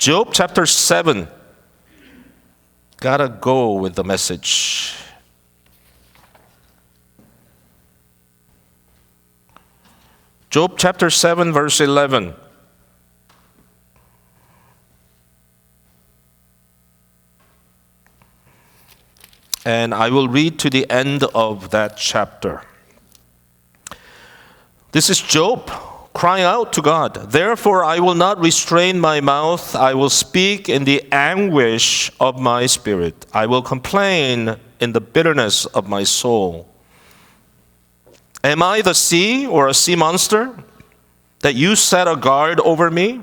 Job chapter 7. Gotta go with the message. Job chapter 7, verse 11. And I will read to the end of that chapter. This is Job crying out to God. Therefore, I will not restrain my mouth. I will speak in the anguish of my spirit. I will complain in the bitterness of my soul. Am I the sea or a sea monster that you set a guard over me?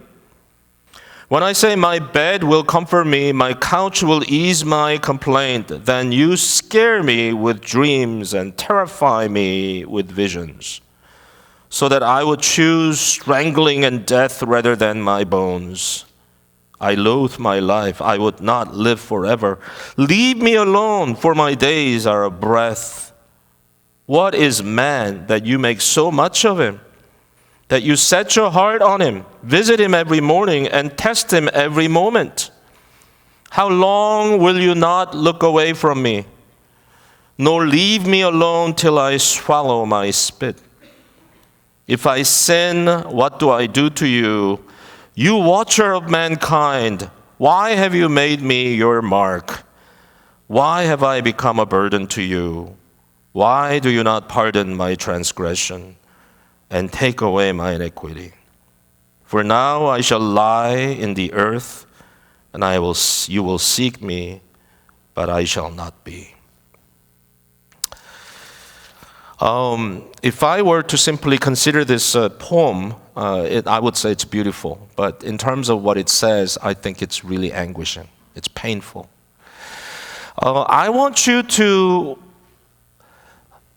When I say my bed will comfort me, my couch will ease my complaint, then you scare me with dreams and terrify me with visions, so that I would choose strangling and death rather than my bones. I loathe my life. I would not live forever. Leave me alone, for my days are a breath. What is man that you make so much of him, that you set your heart on him, visit him every morning, and test him every moment? How long will you not look away from me, nor leave me alone till I swallow my spit? If I sin, what do I do to you? You watcher of mankind, why have you made me your mark? Why have I become a burden to you? Why do you not pardon my transgression and take away my iniquity? For now I shall lie in the earth, and you will seek me, but I shall not be. If I were to simply consider this poem, I would say it's beautiful. But in terms of what it says, I think it's really anguishing. It's painful. I want you to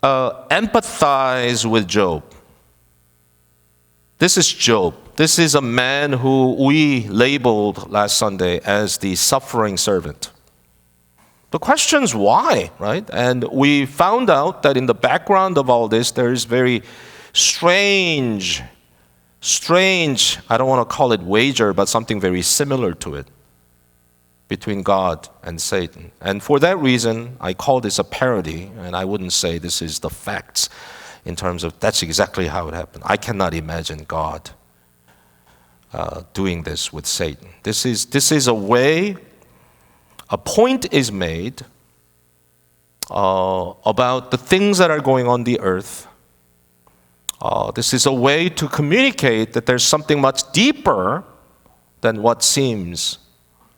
empathize with Job. This is Job. This is a man who we labeled last Sunday as the suffering servant. The question is why, right? And we found out that in the background of all this, there is very strange, I don't want to call it wager, but something very similar to it between God and Satan. And for that reason, I call this a parody, and I wouldn't say this is the facts in terms of that's exactly how it happened. I cannot imagine God doing this with Satan. This is a way. A point is made about the things that are going on the earth. This is a way to communicate that there's something much deeper than what seems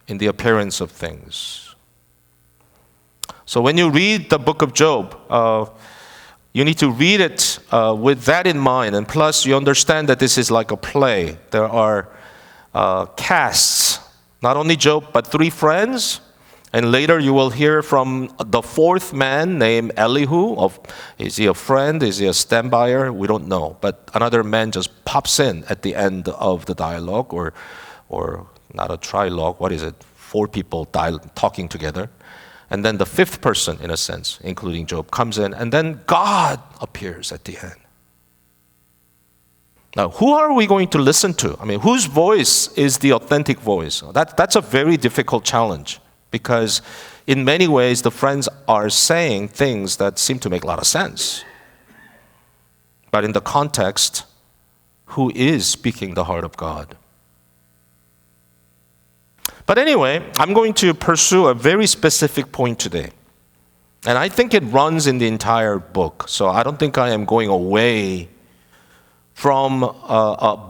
in the appearance of things. So when you read the book of Job, you need to read it with that in mind. And plus, you understand that this is like a play. There are casts, not only Job, but three friends. And later you will hear from the fourth man named Elihu. Is he a friend? Is he a standbyer? We don't know. But another man just pops in at the end of the dialogue, or not a trilogue. What is it? Four people talking together. And then the fifth person, in a sense, including Job, comes in. And then God appears at the end. Now, who are we going to listen to? I mean, whose voice is the authentic voice? That's a very difficult challenge. Because in many ways, the friends are saying things that seem to make a lot of sense. But in the context, who is speaking the heart of God? But anyway, I'm going to pursue a very specific point today. And I think it runs in the entire book. So I don't think I am going away from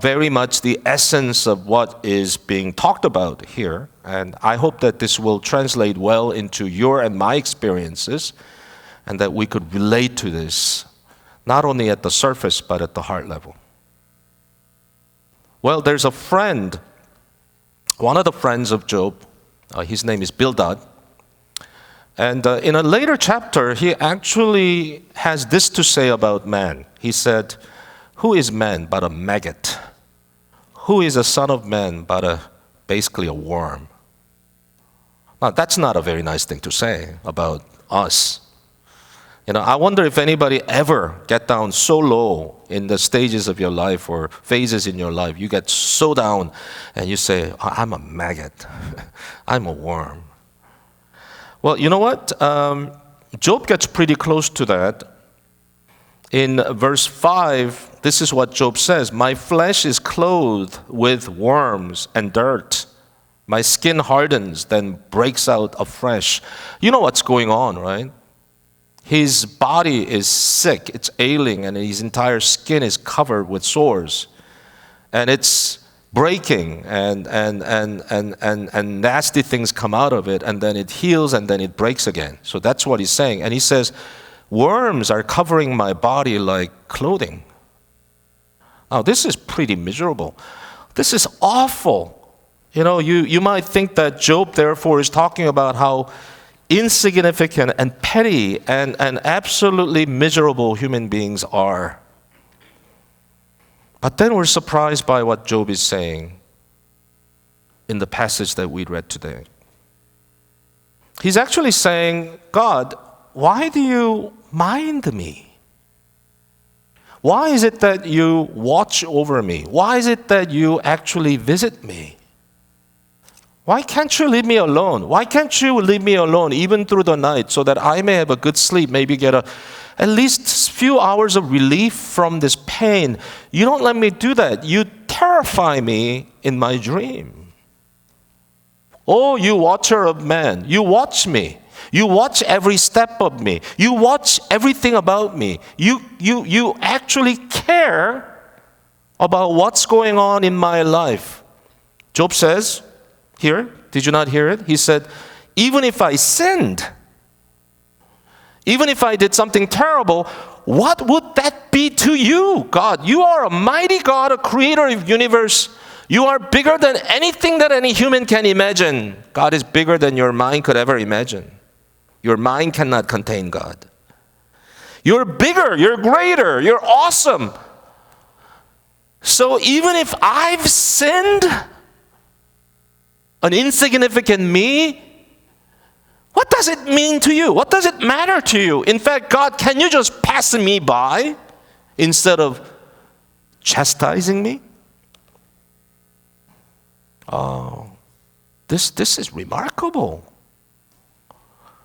very much the essence of what is being talked about here. And I hope that this will translate well into your and my experiences, and that we could relate to this, not only at the surface, but at the heart level. Well, there's a friend, one of the friends of Job, his name is Bildad. And in a later chapter, he actually has this to say about man. He said, "Who is man but a maggot? Who is a son of man but basically a worm?" Now, that's not a very nice thing to say about us. I wonder if anybody ever get down so low in the stages of your life or phases in your life. You get so down and you say, I'm a maggot. I'm a worm. Well, you know what? Job gets pretty close to that. In verse 5, this is what Job says. My flesh is clothed with worms and dirt. My skin hardens, then breaks out afresh. You know what's going on, right? His body is sick, it's ailing, and his entire skin is covered with sores. And it's breaking, and nasty things come out of it, and then it heals, and then it breaks again. So that's what he's saying. And he says, worms are covering my body like clothing. Now, this is pretty miserable. This is awful. You might think that Job, therefore, is talking about how insignificant and petty and absolutely miserable human beings are. But then we're surprised by what Job is saying in the passage that we read today. He's actually saying, God, why do you mind me? Why is it that you watch over me? Why is it that you actually visit me? Why can't you leave me alone? Why can't you leave me alone even through the night so that I may have a good sleep, maybe get at least a few hours of relief from this pain? You don't let me do that. You terrify me in my dream. Oh, you watcher of man, you watch me. You watch every step of me. You watch everything about me. You actually care about what's going on in my life. Job says, here, did you not hear it? He said, even if I sinned, even if I did something terrible, what would that be to you, God? You are a mighty God, a creator of the universe. You are bigger than anything that any human can imagine. God is bigger than your mind could ever imagine. Your mind cannot contain God. You're bigger, you're greater, you're awesome. So even if I've sinned, an insignificant me, what does it mean to you? What does it matter to you? In fact, God, can you just pass me by instead of chastising me? Oh, this is remarkable.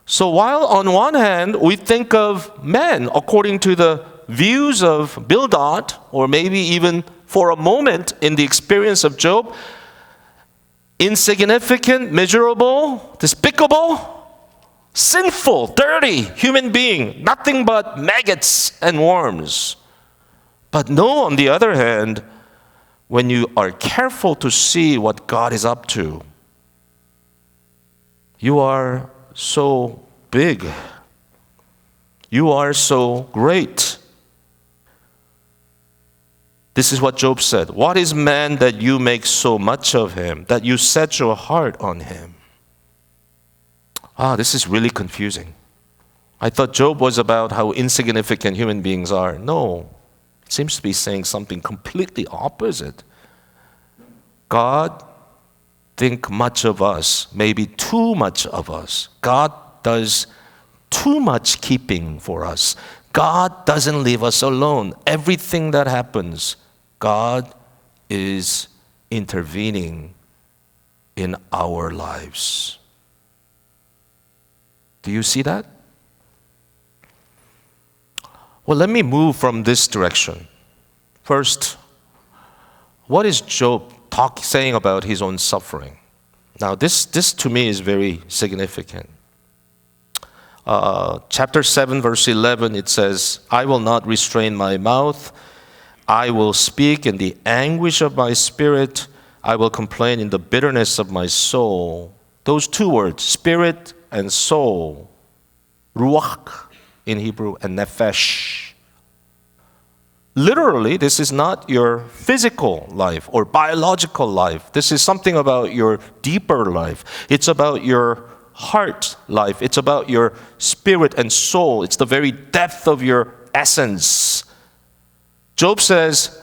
So while on one hand, we think of men according to the views of Bildad, or maybe even for a moment in the experience of Job, insignificant, miserable, despicable, sinful, dirty human being, nothing but maggots and worms. But no, on the other hand, when you are careful to see what God is up to, you are so big. You are so great. This is what Job said. What is man that you make so much of him, that you set your heart on him? This is really confusing. I thought Job was about how insignificant human beings are. No, it seems to be saying something completely opposite. God thinks much of us, maybe too much of us. God does too much keeping for us. God doesn't leave us alone. Everything that happens, God is intervening in our lives. Do you see that? Well, let me move from this direction. First, what is Job saying about his own suffering? Now, this to me is very significant. Chapter 7, verse 11, it says, I will not restrain my mouth. I will speak in the anguish of my spirit. I will complain in the bitterness of my soul. Those two words, spirit and soul, ruach in Hebrew, and nefesh. Literally, this is not your physical life or biological life. This is something about your deeper life. It's about your heart life. It's about your spirit and soul. It's the very depth of your essence. Job says,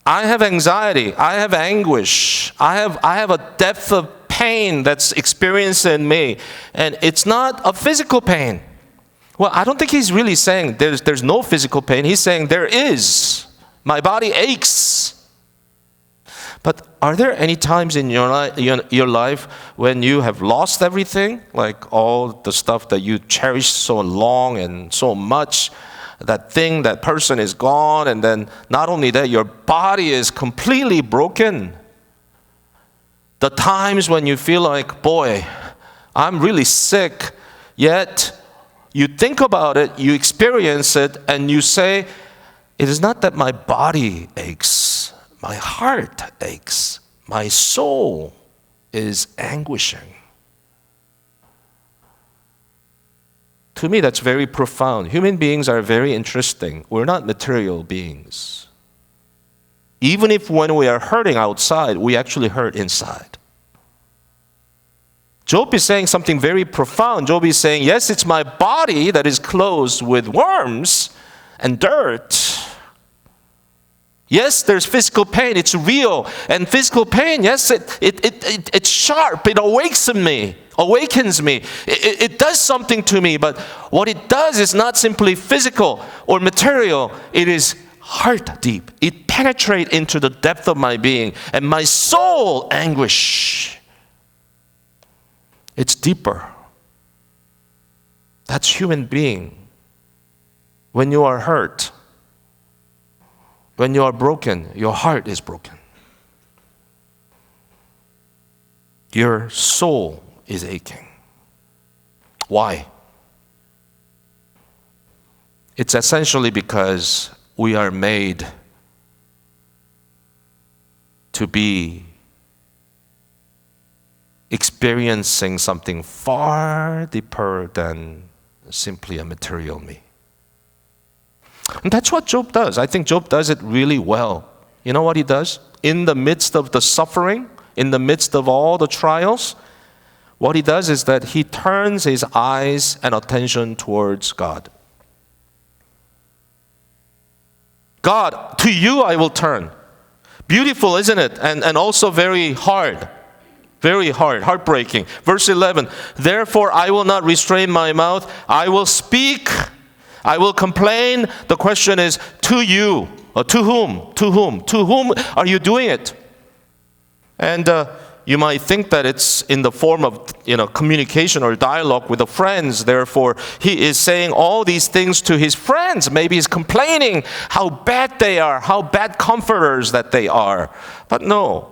I have anxiety, I have anguish, I have a depth of pain that's experienced in me. And it's not a physical pain. Well, I don't think he's really saying there's no physical pain. He's saying there is. My body aches. But are there any times in your life when you have lost everything? Like all the stuff that you cherished so long and so much, that thing, that person is gone, and then not only that, your body is completely broken. The times when you feel like, boy, I'm really sick, yet you think about it, you experience it, and you say, it is not that my body aches. My heart aches. My soul is anguishing. To me, that's very profound. Human beings are very interesting. We're not material beings. Even if when we are hurting outside, we actually hurt inside. Job is saying something very profound. Job is saying, yes, it's my body that is clothed with worms and dirt. Yes, there's physical pain. It's real. And physical pain, yes, it's sharp. It awakens me. It does something to me. But what it does is not simply physical or material. It is heart deep. It penetrates into the depth of my being. And my soul anguish. It's deeper. That's human being. When you are hurt, when you are broken, your heart is broken. Your soul is aching. Why? It's essentially because we are made to be experiencing something far deeper than simply a material me. And that's what Job does. I think Job does it really well. You know what he does? In the midst of the suffering, in the midst of all the trials, what he does is that he turns his eyes and attention towards God. God, to you I will turn. Beautiful, isn't it? And also very hard. Very hard, heartbreaking. Verse 11, therefore I will not restrain my mouth. I will speak. I will complain. The question is, to you. To whom? To whom? To whom are you doing it? And you might think that it's in the form of communication or dialogue with the friends. Therefore, he is saying all these things to his friends. Maybe he's complaining how bad they are, how bad comforters that they are. But no.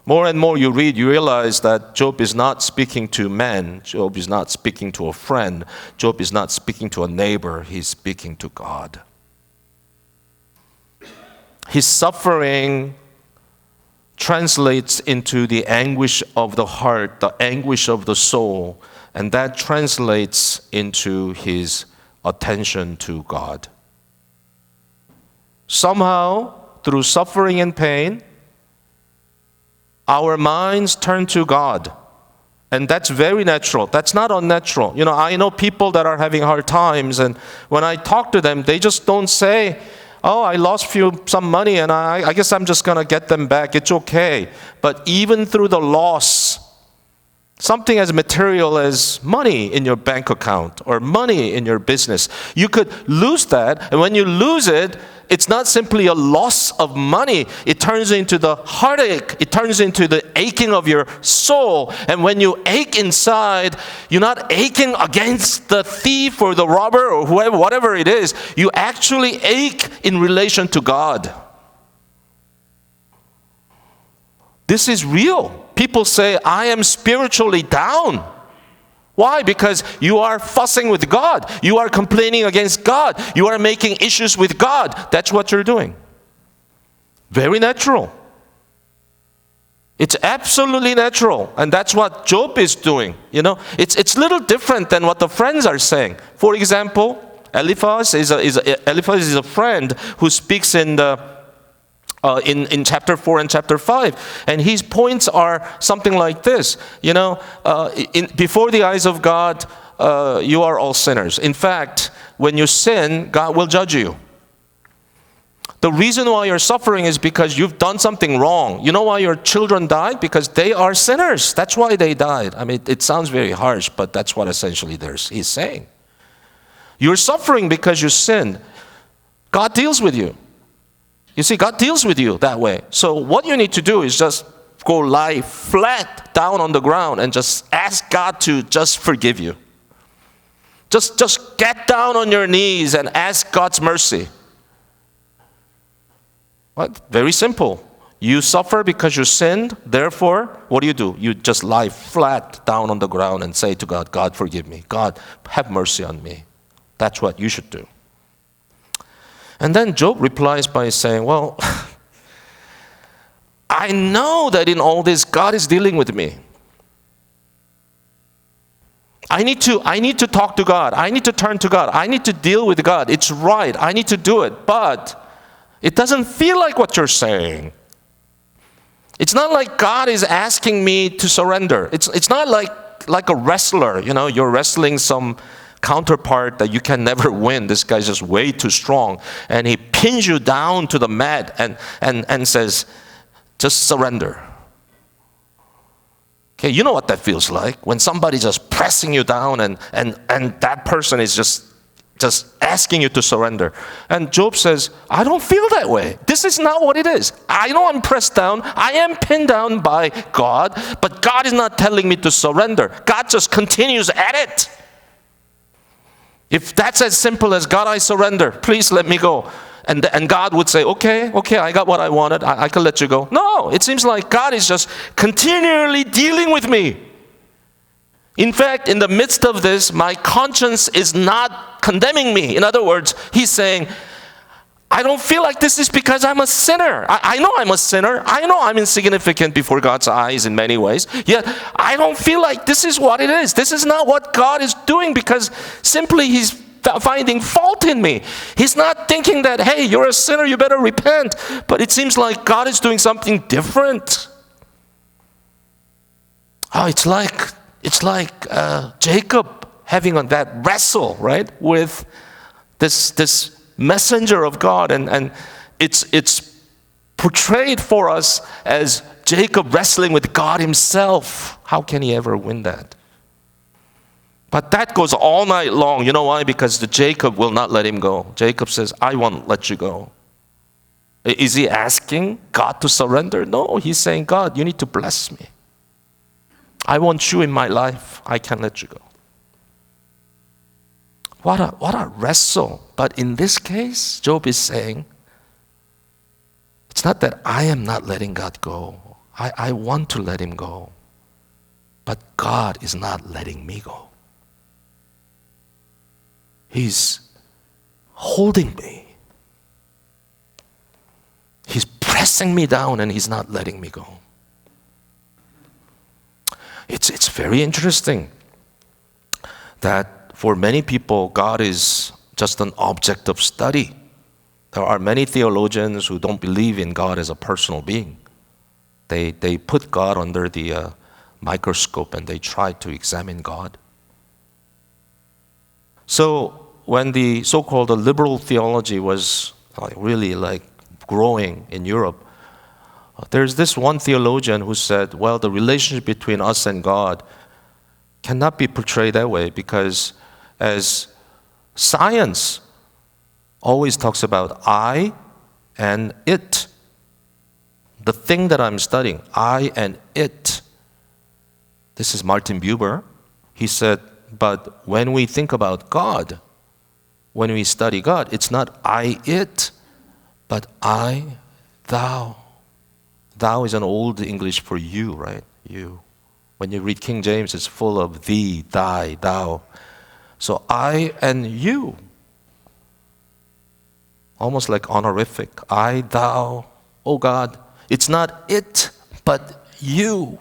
More and more you read, you realize that Job is not speaking to men. Job is not speaking to a friend. Job is not speaking to a neighbor. He's speaking to God. His suffering translates into the anguish of the heart, the anguish of the soul, and that translates into his attention to God. Somehow, through suffering and pain, our minds turn to God. And that's very natural. That's not unnatural. I know people that are having hard times, and when I talk to them, they just don't say, oh, I lost some money, and I guess I'm just going to get them back. It's okay. But even through the loss, something as material as money in your bank account or money in your business, you could lose that. And when you lose it, it's not simply a loss of money. It turns into the heartache. It turns into the aching of your soul. And when you ache inside, you're not aching against the thief or the robber or whoever, whatever it is. You actually ache in relation to God. This is real. People say, I am spiritually down. Why? Because you are fussing with God. You are complaining against God. You are making issues with God. That's what you're doing. Very natural. It's absolutely natural. And that's what Job is doing. It's a little different than what the friends are saying. For example, Eliphaz is a friend who speaks in chapter 4 and chapter 5. And his points are something like this. Before the eyes of God, you are all sinners. In fact, when you sin, God will judge you. The reason why you're suffering is because you've done something wrong. You know why your children died? Because they are sinners. That's why they died. I mean, it sounds very harsh, but that's what essentially he's saying. You're suffering because you sinned. God deals with you. You see, God deals with you that way. So what you need to do is just go lie flat down on the ground and just ask God to just forgive you. Just get down on your knees and ask God's mercy. What? Very simple. You suffer because you sinned. Therefore, what do? You just lie flat down on the ground and say to God, God, forgive me. God, have mercy on me. That's what you should do. And then Job replies by saying, well, I know that in all this, God is dealing with me. I need to talk to God. I need to turn to God. I need to deal with God. It's right. I need to do it. But it doesn't feel like what you're saying. It's not like God is asking me to surrender. It's not like a wrestler. You're wrestling some counterpart that you can never win. This guy's just way too strong. And he pins you down to the mat and says, just surrender. Okay, you know what that feels like when somebody's just pressing you down and that person is just asking you to surrender. And Job says, I don't feel that way. This is not what it is. I know I'm pressed down. I am pinned down by God, but God is not telling me to surrender. God just continues at it. If that's as simple as, God, I surrender, please let me go. And God would say, okay, I got what I wanted. I can let you go. No, it seems like God is just continually dealing with me. In fact, in the midst of this, my conscience is not condemning me. In other words, he's saying, I don't feel like this is because I'm a sinner. I know I'm a sinner. I know I'm insignificant before God's eyes in many ways. Yet, I don't feel like this is what it is. This is not what God is doing because simply he's finding fault in me. He's not thinking that, hey, you're a sinner, you better repent. But it seems like God is doing something different. Oh, it's like Jacob having that wrestle, right, with this messenger of God, and it's portrayed for us as Jacob wrestling with God himself. How can he ever win that? But that goes all night long. You know why? Because the Jacob will not let him go. Jacob says, I won't let you go. Is he asking God to surrender? No, he's saying, God, you need to bless me. I want you in my life. I can't let you go. What a wrestle. But in this case, Job is saying, it's not that I am not letting God go. I want to let him go. But God is not letting me go. He's holding me. He's pressing me down and he's not letting me go. It's very interesting that for many people, God is just an object of study. There are many theologians who don't believe in God as a personal being. They put God under the microscope and they try to examine God. So when the so-called liberal theology was really growing in Europe, there's this one theologian who said, well, the relationship between us and God cannot be portrayed that way because as science always talks about I and it, the thing that I'm studying, I and it. This is Martin Buber. He said, but when we think about God, when we study God, it's not I, it, but I, thou. Thou is an old English for you, right? You. When you read King James, it's full of thee, thy, thou. So I and you. Almost like honorific. I, thou, oh God. It's not it, but you.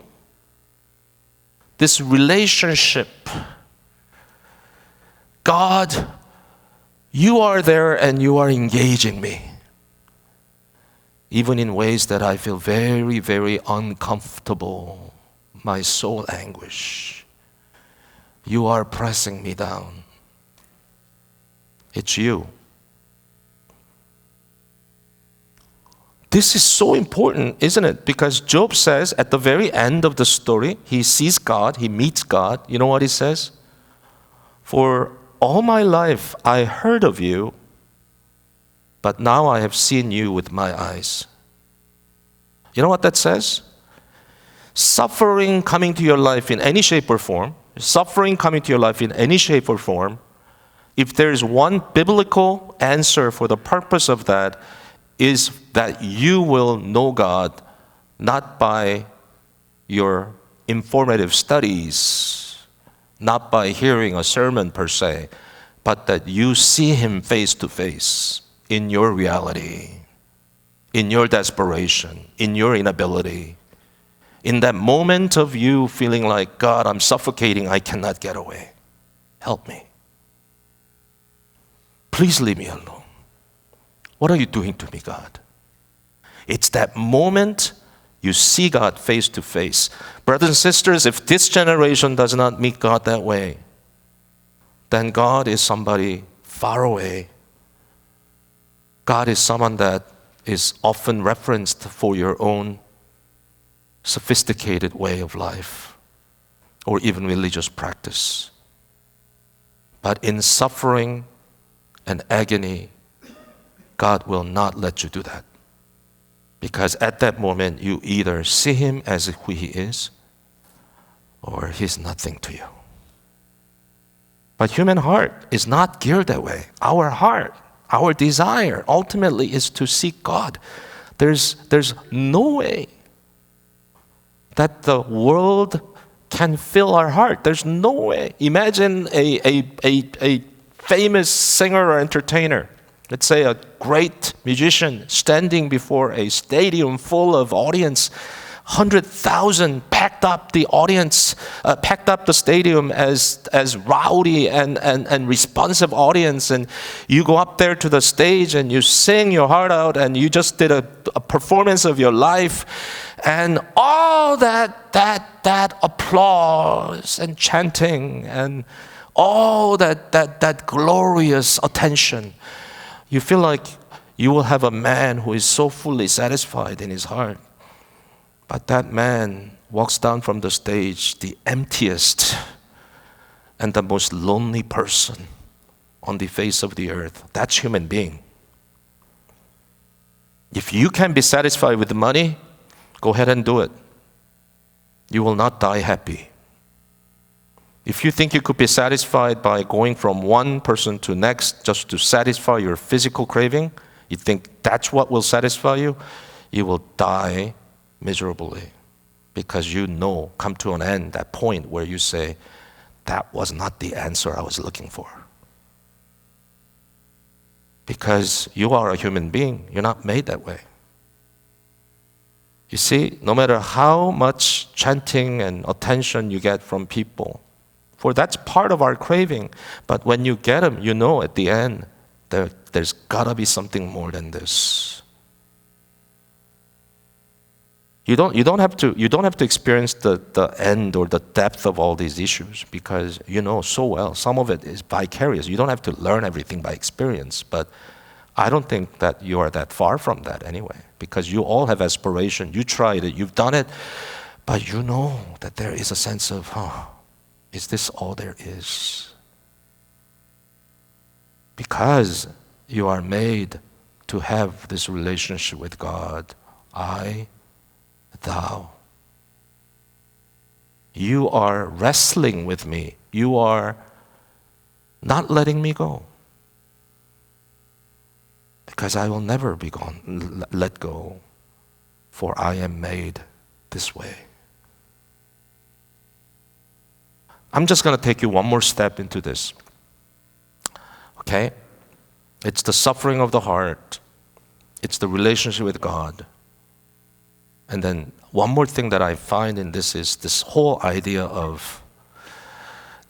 This relationship. God, you are there and you are engaging me. Even in ways that I feel very, very uncomfortable. My soul anguish. You are pressing me down. It's you. This is so important, isn't it? Because Job says at the very end of the story, he sees God, he meets God. You know what he says? For all my life I heard of you, but now I have seen you with my eyes. You know what that says? Suffering coming to your life in any shape or form, if there is one biblical answer for the purpose of that, is that you will know God not by your informative studies, not by hearing a sermon per se, but that you see Him face to face in your reality, in your desperation, in your inability. In that moment of you feeling like, God, I'm suffocating, I cannot get away. Help me. Please leave me alone. What are you doing to me, God? It's that moment you see God face to face. Brothers and sisters, if this generation does not meet God that way, then God is somebody far away. God is someone that is often referenced for your own sophisticated way of life or even religious practice. But in suffering and agony, God will not let you do that. Because at that moment, you either see Him as who He is or He's nothing to you. But human heart is not geared that way. Our heart, our desire ultimately is to seek God. There's no way that the world can fill our heart. There's no way. Imagine a famous singer or entertainer, let's say a great musician standing before a stadium full of audience, 100,000 packed up the audience, packed up the stadium as rowdy and responsive audience, and you go up there to the stage and you sing your heart out and you just did a performance of your life, and all that applause and chanting and all that glorious attention, you feel like you will have a man who is so fully satisfied in his heart. But that man walks down from the stage, the emptiest and the most lonely person on the face of the earth. That's human being. If you can be satisfied with the money, go ahead and do it. You will not die happy. If you think you could be satisfied by going from one person to next just to satisfy your physical craving, you think that's what will satisfy you, you will die miserably, because you know, come to an end, that point where you say, that was not the answer I was looking for. Because you are a human being, you're not made that way. You see, no matter how much chanting and attention you get from people, for that's part of our craving, but when you get them, you know at the end, there's gotta be something more than this. You don't have to experience the end or the depth of all these issues, because you know so well. Some of it is vicarious. You don't have to learn everything by experience, but I don't think that you are that far from that anyway, because you all have aspiration. You tried it, you've done it, but you know that there is a sense of, is this all there is? Because you are made to have this relationship with God. I, thou. You are wrestling with me. You are not letting me go. Because I will never be let go, for I am made this way. I'm just going to take you one more step into this. Okay? It's the suffering of the heart. It's the relationship with God. And then one more thing that I find in this is this whole idea of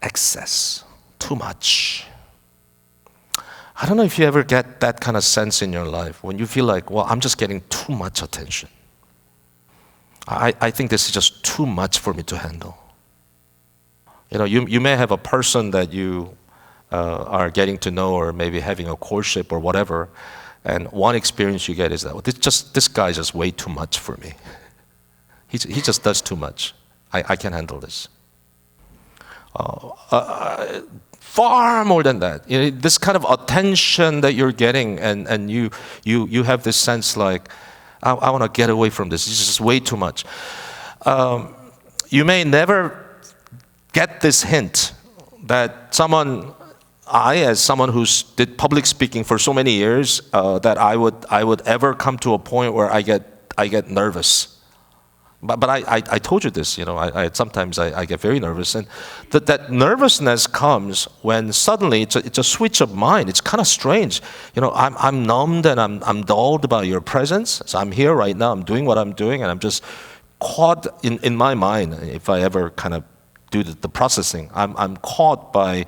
excess, too much. I don't know if you ever get that kind of sense in your life when you feel like, well, I'm just getting too much attention. I think this is just too much for me to handle. You know, you may have a person that you are getting to know, or maybe having a courtship or whatever, and one experience you get is that, well, this guy is just way too much for me. He just does too much. I can't handle this. Far more than that. This kind of attention that you're getting, and you have this sense like, I want to get away from this. This is just way too much. You may never get this hint that as someone who's did public speaking for so many years, that I would ever come to a point where I get nervous. But I told you this, sometimes I get very nervous, and that nervousness comes when suddenly it's a switch of mind. It's kind of strange. I'm numbed and I'm dulled by your presence. So I'm here right now, I'm doing what I'm doing, and I'm just caught in my mind. If I ever kind of do the processing, I'm caught by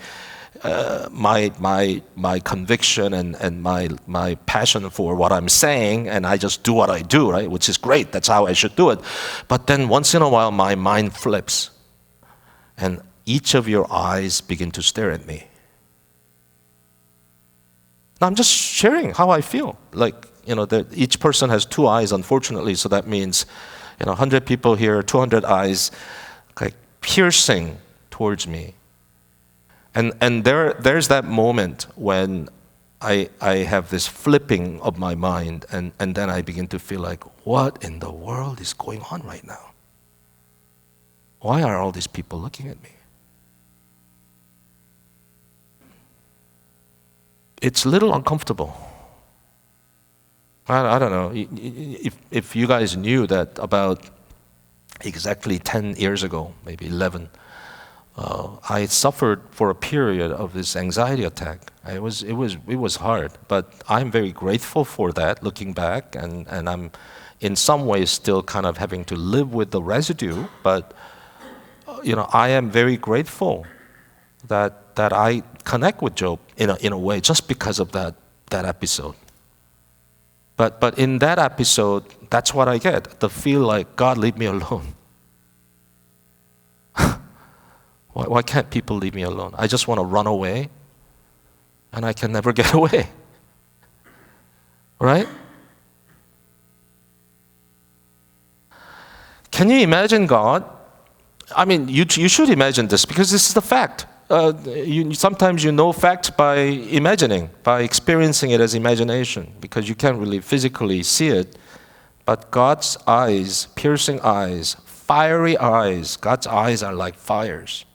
my conviction and my passion for what I'm saying, and I just do what I do, right? Which is great. That's how I should do it. But then once in a while, my mind flips, and each of your eyes begin to stare at me. Now, I'm just sharing how I feel. Like, each person has two eyes, unfortunately, so that means, 100 people here, 200 eyes, like piercing towards me. And there's that moment when I have this flipping of my mind, and then I begin to feel like, what in the world is going on right now? Why are all these people looking at me? It's a little uncomfortable. I don't know if you guys knew that about exactly 10 years ago, maybe 11, I suffered for a period of this anxiety attack. It was hard, but I'm very grateful for that, looking back, and I'm in some ways still kind of having to live with the residue. But I am very grateful that I connect with Job in a way just because of that episode. But in that episode, that's what I get, the feel like, God, leave me alone. Why can't people leave me alone? I just want to run away, and I can never get away. Right? Can you imagine God? I mean, you should imagine this, because this is the fact. Sometimes you know fact by imagining, by experiencing it as imagination, because you can't really physically see it. But God's eyes, piercing eyes, fiery eyes, God's eyes are like fires.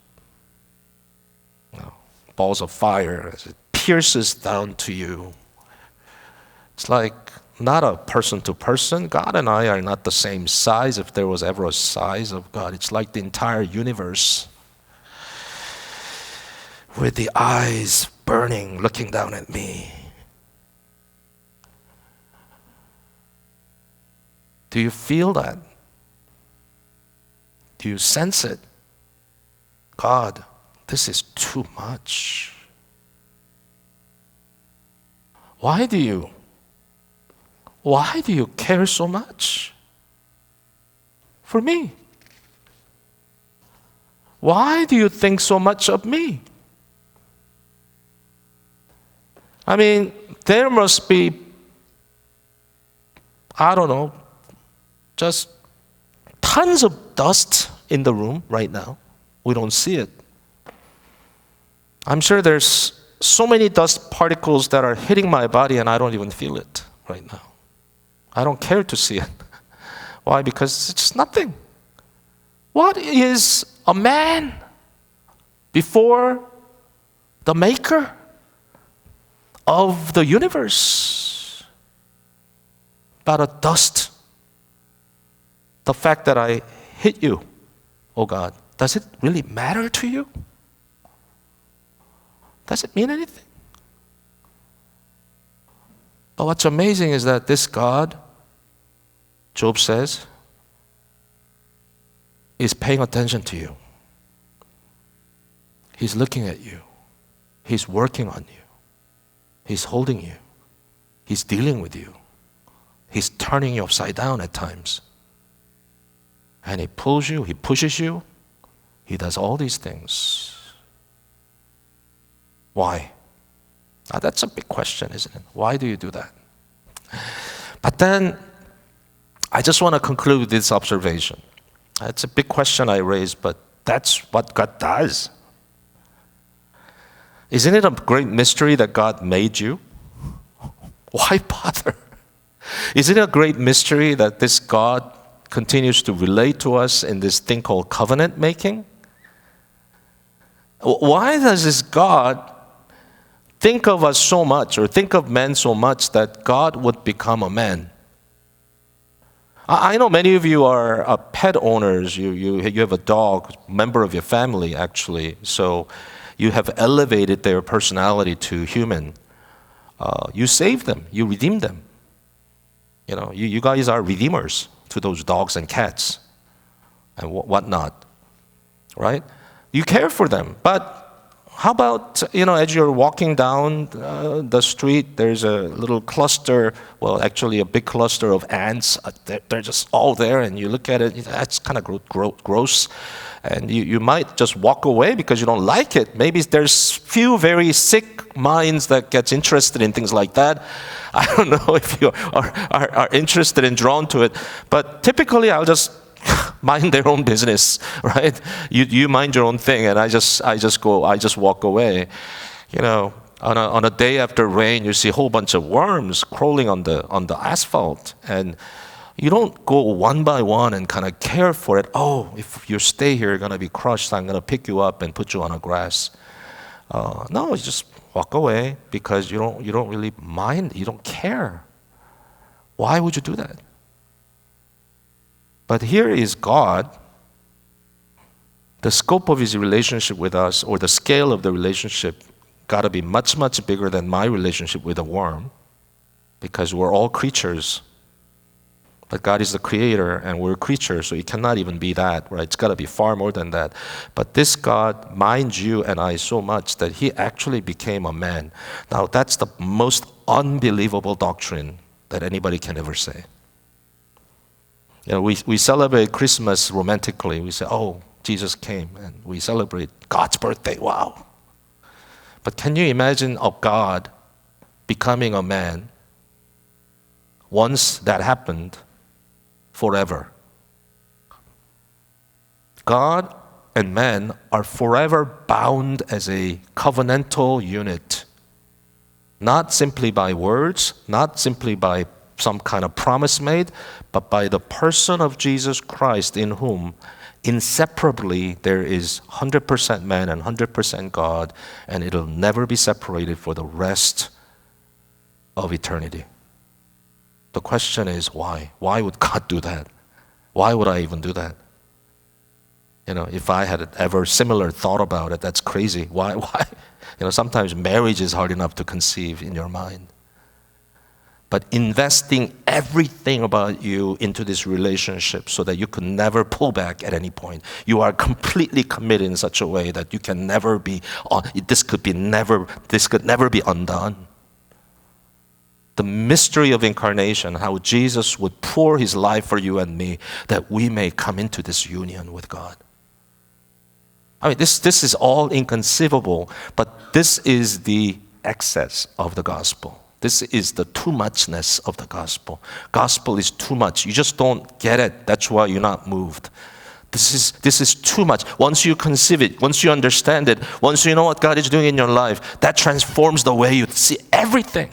Balls of fire as it pierces down to you. It's like not a person to person. God and I are not the same size, if there was ever a size of God. It's like the entire universe with the eyes burning, looking down at me. Do you feel that? Do you sense it? God, this is too much. Why do you care so much for me? Why do you think so much of me? I mean, there must be, I don't know, just tons of dust in the room right now. We don't see it. I'm sure there's so many dust particles that are hitting my body, and I don't even feel it right now. I don't care to see it. Why? Because it's nothing. What is a man before the maker of the universe but a dust? The fact that I hit you, oh God, does it really matter to you? Does it mean anything? But what's amazing is that this God, Job says, is paying attention to you. He's looking at you. He's working on you. He's holding you. He's dealing with you. He's turning you upside down at times. And he pulls you, he pushes you. He does all these things. Why? Now that's a big question, isn't it? Why do you do that? But then, I just want to conclude with this observation. It's a big question I raised, but that's what God does. Isn't it a great mystery that God made you? Why bother? Isn't it a great mystery that this God continues to relate to us in this thing called covenant making? Why does this God think of us so much, or think of men so much, that God would become a man? I know many of you are pet owners. You have a dog, member of your family actually, so you have elevated their personality to human. You save them, you redeem them. You guys are redeemers to those dogs and cats and whatnot, right? You care for them, but how about, as you're walking down the street, there's a little cluster, well, actually a big cluster of ants. They're just all there, and you look at it, that's kind of gross. And you might just walk away because you don't like it. Maybe there's few very sick minds that gets interested in things like that. I don't know if you are interested and drawn to it, but typically I'll just mind their own business, right? You mind your own thing, and I just walk away. On a day after rain, you see a whole bunch of worms crawling on the asphalt, and you don't go one by one and kind of care for it. Oh, if you stay here, you're going to be crushed. I'm going to pick you up and put you on a grass. No, you just walk away because you don't really mind. You don't care. Why would you do that? But here is God. The scope of his relationship with us, or the scale of the relationship, got to be much, much bigger than my relationship with a worm, because we're all creatures. But God is the creator and we're creatures, so it cannot even be that, right? It's got to be far more than that. But this God minds you and I so much that he actually became a man. Now, that's the most unbelievable doctrine that anybody can ever say. We celebrate Christmas romantically. We say, oh, Jesus came, and we celebrate God's birthday. Wow. But can you imagine a God becoming a man? Once that happened, forever. God and man are forever bound as a covenantal unit, not simply by words, not simply by some kind of promise made, but by the person of Jesus Christ, in whom inseparably there is 100% man and 100% God, and it'll never be separated for the rest of eternity. The question is why? Why would God do that? Why would I even do that? If I had ever similar thought about it, that's crazy. Why? Sometimes marriage is hard enough to conceive in your mind. But investing everything about you into this relationship so that you could never pull back at any point. You are completely committed in such a way that you can never be, this could never be undone. The mystery of incarnation, how Jesus would pour his life for you and me, that we may come into this union with God. This is all inconceivable, but this is the excess of the gospel. This is the too muchness of the gospel. Gospel is too much. You just don't get it. That's why you're not moved. This is too much. Once you conceive it, once you understand it, once you know what God is doing in your life, that transforms the way you see everything.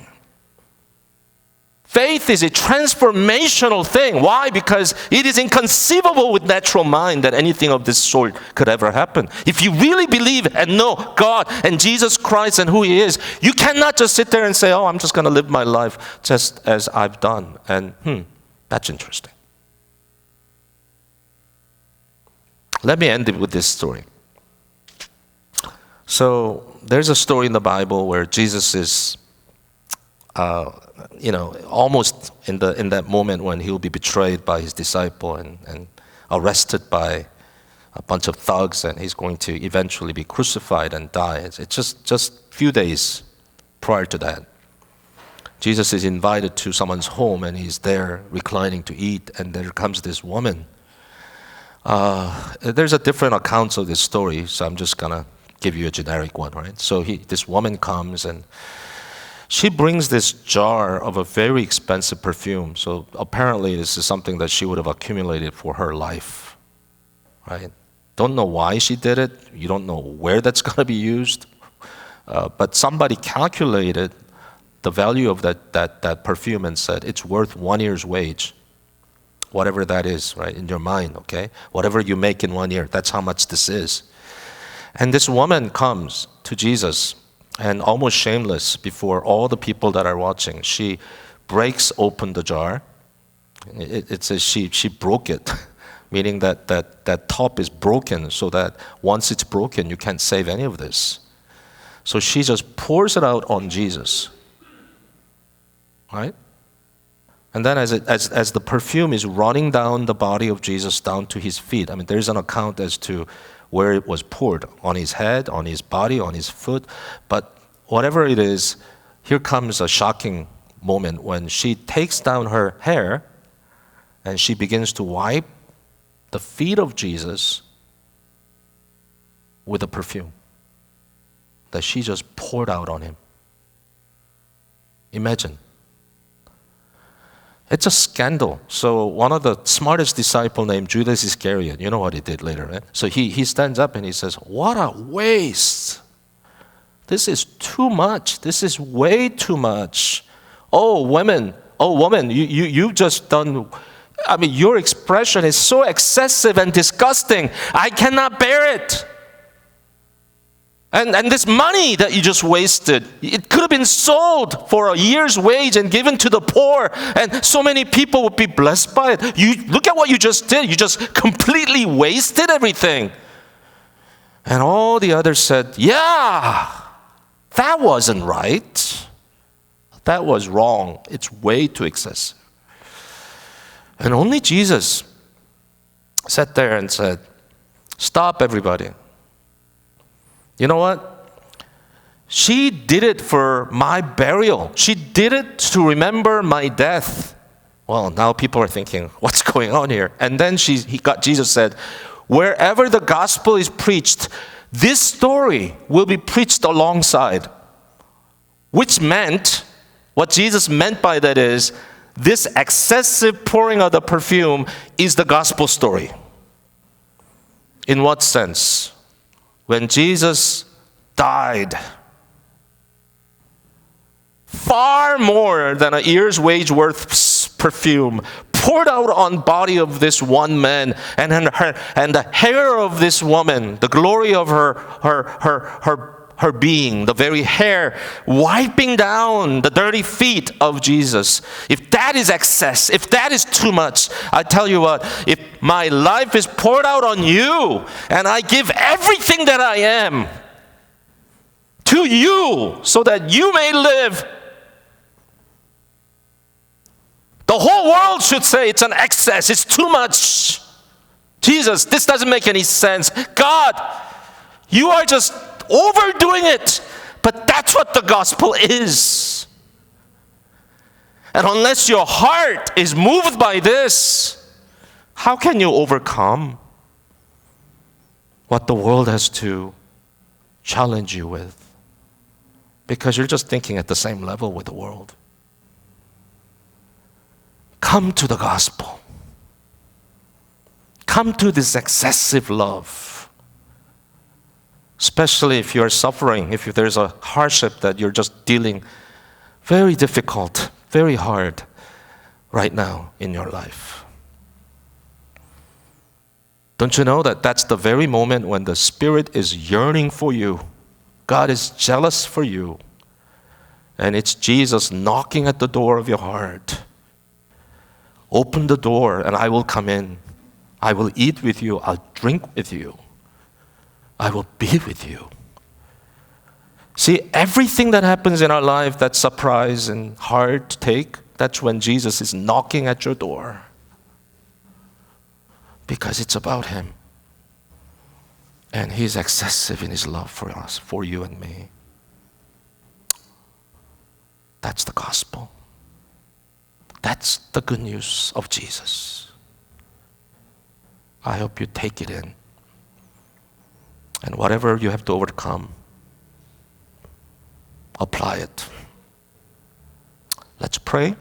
Faith is a transformational thing. Why? Because it is inconceivable with natural mind that anything of this sort could ever happen. If you really believe and know God and Jesus Christ and who he is, you cannot just sit there and say, oh, I'm just going to live my life just as I've done. And that's interesting. Let me end it with this story. So there's a story in the Bible where Jesus is almost in that moment when he'll be betrayed by his disciple and arrested by a bunch of thugs, and he's going to eventually be crucified and die. It's just a few days prior to that. Jesus is invited to someone's home, and he's there reclining to eat, and there comes this woman. There's a different accounts of this story, so I'm just gonna give you a generic one, right? So this woman comes, and she brings this jar of a very expensive perfume. So apparently this is something that she would have accumulated for her life, right? Don't know why she did it. You don't know where that's going to be used. But somebody calculated the value of that perfume and said it's worth 1 year's wage. Whatever that is, right, in your mind, okay? Whatever you make in 1 year, that's how much this is. And this woman comes to Jesus, and almost shameless before all the people that are watching, she breaks open the jar. It says she broke it, meaning that top is broken, so that once it's broken, you can't save any of this. So she just pours it out on Jesus, right? And then as the perfume is running down the body of Jesus down to his feet, I mean, there's an account as to where it was poured, on his head, on his body, on his foot. But whatever it is, here comes a shocking moment when she takes down her hair and she begins to wipe the feet of Jesus with the perfume that she just poured out on him. Imagine. It's a scandal. So one of the smartest disciples named Judas Iscariot, you know what he did later, right? So he stands up and he says, what a waste. This is too much. This is way too much. Oh, woman, you've just done, I mean, your expression is so excessive and disgusting. I cannot bear it. And this money that you just wasted, it could have been sold for a year's wage and given to the poor, and so many people would be blessed by it. You look at what you just did. You just completely wasted everything. And all the others said, yeah, that wasn't right. That was wrong. It's way too excessive. And only Jesus sat there and said, stop, everybody. You know what? She did it for my burial. She did it to remember my death. Well, now people are thinking, what's going on here? And then Jesus said, wherever the gospel is preached, this story will be preached alongside. Which meant, what Jesus meant by that is, this excessive pouring of the perfume is the gospel story. In what sense? When Jesus died, far more than a year's wage worth perfume poured out on body of this one man, and the hair of this woman, the glory of her being, the very hair, wiping down the dirty feet of Jesus. If that is excess, if that is too much, I tell you what, if my life is poured out on you, and I give everything that I am to you so that you may live, the whole world should say it's an excess, it's too much. Jesus, this doesn't make any sense. God, you are just overdoing it. But that's what the gospel is. And unless your heart is moved by this, how can you overcome what the world has to challenge you with? Because you're just thinking at the same level with the world. Come to the gospel. Come to this excessive love. Especially if you're suffering, if there's a hardship that you're just dealing very difficult, very hard right now in your life. Don't you know that that's the very moment when the Spirit is yearning for you? God is jealous for you. And it's Jesus knocking at the door of your heart. Open the door and I will come in. I will eat with you. I'll drink with you. I will be with you. See, everything that happens in our life that's surprise and hard to take, that's when Jesus is knocking at your door. Because it's about Him. And He's excessive in His love for us, for you and me. That's the gospel. That's the good news of Jesus. I hope you take it in. And whatever you have to overcome, apply it. Let's pray.